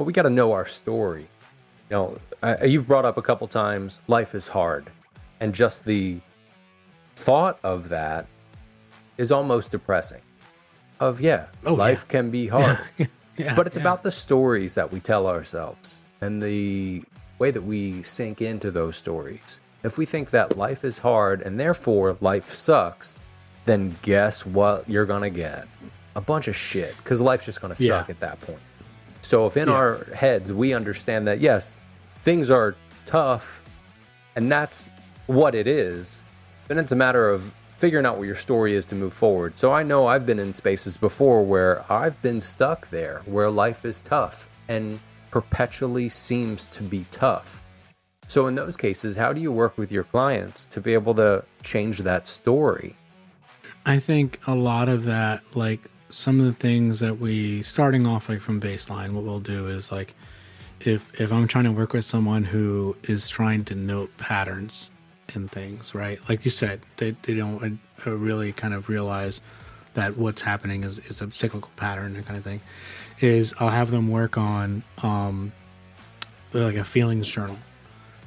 but we got to know our story. You know, you've brought up a couple times, life is hard. And just the thought of that is almost depressing. Life can be hard. But it's about the stories that we tell ourselves and the way that we sink into those stories. If we think that life is hard and therefore life sucks, then guess what you're going to get? A bunch of shit, because life's just going to suck at that point. So if in our heads we understand that, yes, things are tough and that's what it is, then it's a matter of figuring out what your story is to move forward. So I know I've been in spaces before where I've been stuck there, where life is tough and perpetually seems to be tough. So in those cases, how do you work with your clients to be able to change that story? I think a lot of that, like some of the things that we, starting off like from baseline, what we'll do is like, if I'm trying to work with someone who is trying to note patterns in things, right? Like you said, they don't really kind of realize that what's happening is a cyclical pattern, that kind of thing, is I'll have them work on like a feelings journal,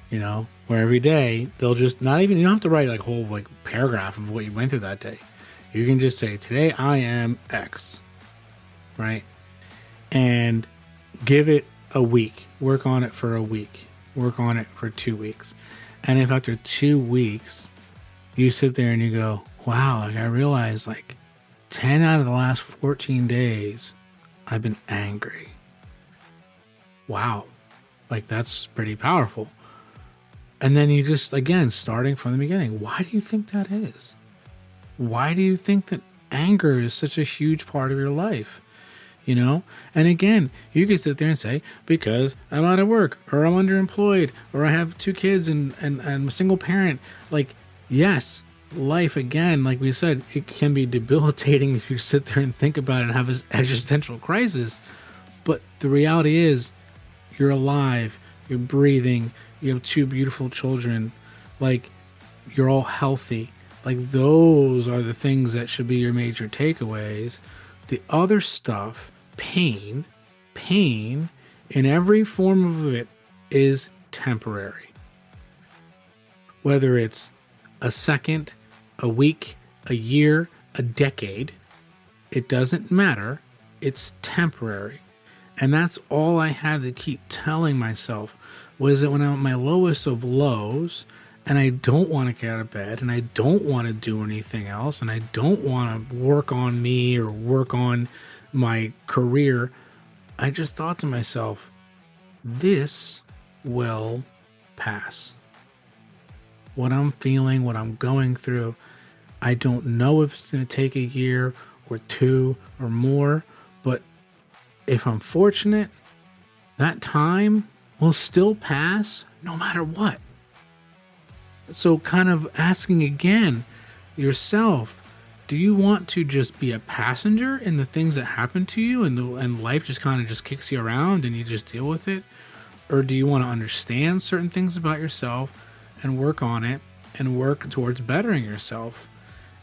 you know, where every day they'll just you don't have to write like a whole like paragraph of what you went through that day. You can just say, today I am X, right? And give it a week, work on it for a week, work on it for 2 weeks. And if after 2 weeks you sit there and you go, wow, like I realized like 10 out of the last 14 days, I've been angry. Wow. Like that's pretty powerful. And then you just, again, starting from the beginning, why do you think that is? Why do you think that anger is such a huge part of your life? You know? And again, you can sit there and say, because I'm out of work, or I'm underemployed, or I have 2 kids and I'm a single parent. Like, yes, life, again, like we said, it can be debilitating if you sit there and think about it and have this existential crisis. But the reality is, you're alive, you're breathing, you have 2 beautiful children, like, you're all healthy. Like, those are the things that should be your major takeaways. The other stuff, pain in every form of it is temporary. Whether it's a second, a week, a year, a decade, it doesn't matter. It's temporary. And that's all I had to keep telling myself, was that when I'm at my lowest of lows and I don't want to get out of bed and I don't want to do anything else and I don't want to work on me or work on my career, I just thought to myself, this will pass. What I'm feeling, what I'm going through, I don't know if it's going to take a year or 2 or more, but if I'm fortunate, that time will still pass no matter what. So kind of asking again yourself, do you want to just be a passenger in the things that happen to you and life just kind of just kicks you around and you just deal with it? Or do you want to understand certain things about yourself and work on it and work towards bettering yourself?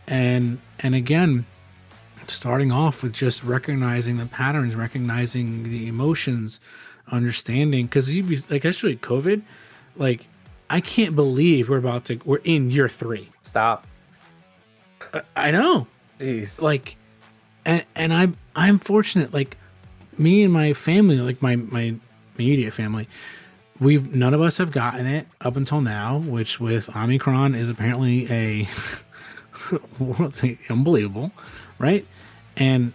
And again, starting off with just recognizing the patterns, recognizing the emotions, understanding, because you'd be like, actually COVID, like, I can't believe we're in year 3. Stop. I know. Jeez. Like, and I'm fortunate, like me and my family, like my immediate family, none of us have gotten it up until now, which with Omicron is apparently unbelievable, right? And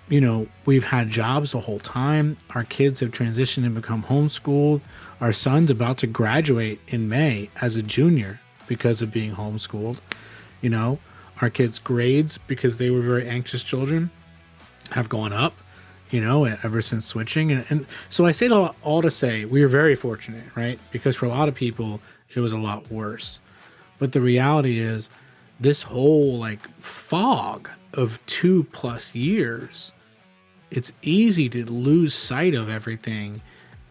you know, we've had jobs the whole time. Our kids have transitioned and become homeschooled. Our son's about to graduate in May as a junior because of being homeschooled. You know, our kids' grades, because they were very anxious children, have gone up, you know, ever since switching. And so I say it all to say we are very fortunate, right? Because for a lot of people, it was a lot worse. But the reality is this whole like fog of 2+ years, it's easy to lose sight of everything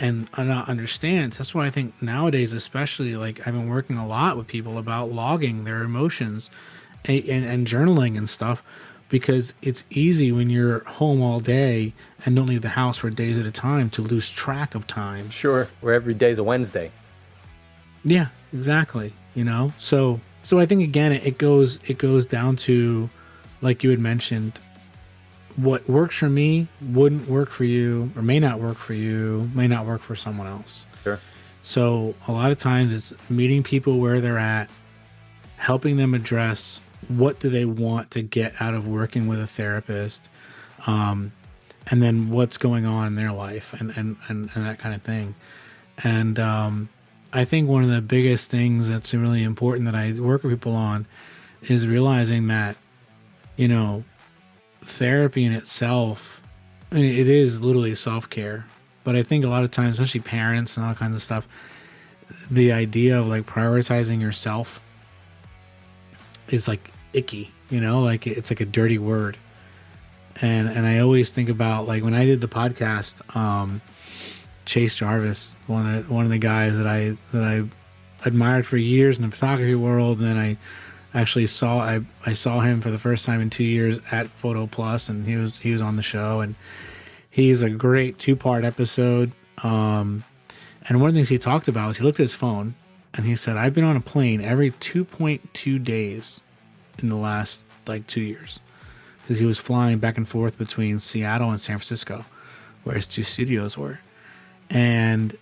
and not understand. That's why I think nowadays, especially, like I've been working a lot with people about logging their emotions and journaling and stuff. because it's easy when you're home all day and don't leave the house for days at a time to lose track of time. Sure, where every day's a Wednesday. Yeah, exactly. So I think again, it goes down to, like you had mentioned, what works for me wouldn't work for you, or may not work for you, may not work for someone else. Sure. So a lot of times it's meeting people where they're at, helping them address what do they want to get out of working with a therapist, and then what's going on in their life and that kind of thing. And I think one of the biggest things that's really important that I work with people on is realizing that, therapy in itself, I mean, it is literally self-care. But I think a lot of times, especially parents and all kinds of stuff, the idea of like prioritizing yourself is like icky, like it's like a dirty word. And I always think about, like, when I did the podcast, Chase Jarvis, one of the guys that I admired for years in the photography world, and then I actually saw him for the first time in 2 years at Photo Plus, and he was on the show, and he's a great 2-part episode. And one of the things he talked about was he looked at his phone and he said, I've been on a plane every 2.2 days in the last 2 years, because he was flying back and forth between Seattle and San Francisco, where his 2 studios were. And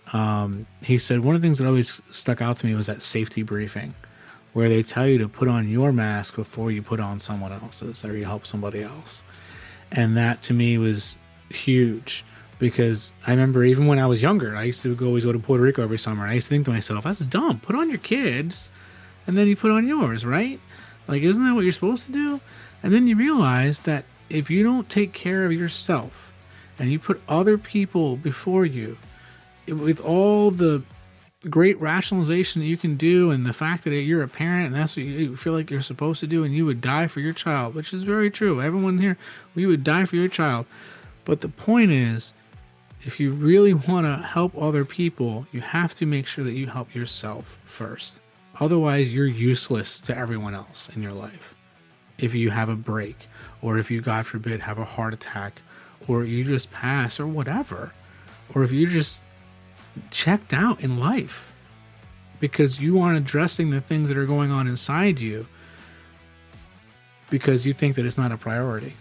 he said one of the things that always stuck out to me was that safety briefing, where they tell you to put on your mask before you put on someone else's, or you help somebody else. And that to me was huge, because I remember even when I was younger, I used to always go to Puerto Rico every summer, and I used to think to myself, that's dumb. Put on your kids, and then you put on yours, right? Like, isn't that what you're supposed to do? And then you realize that if you don't take care of yourself and you put other people before you, with all the great rationalization that you can do, and the fact that you're a parent and that's what you feel like you're supposed to do, and you would die for your child, which is very true. Everyone here, we would die for your child. But the point is, if you really want to help other people, you have to make sure that you help yourself first. Otherwise, you're useless to everyone else in your life. If you have a break, or if you, God forbid, have a heart attack, or you just pass, or whatever, or if you just checked out in life because you aren't addressing the things that are going on inside you because you think that it's not a priority.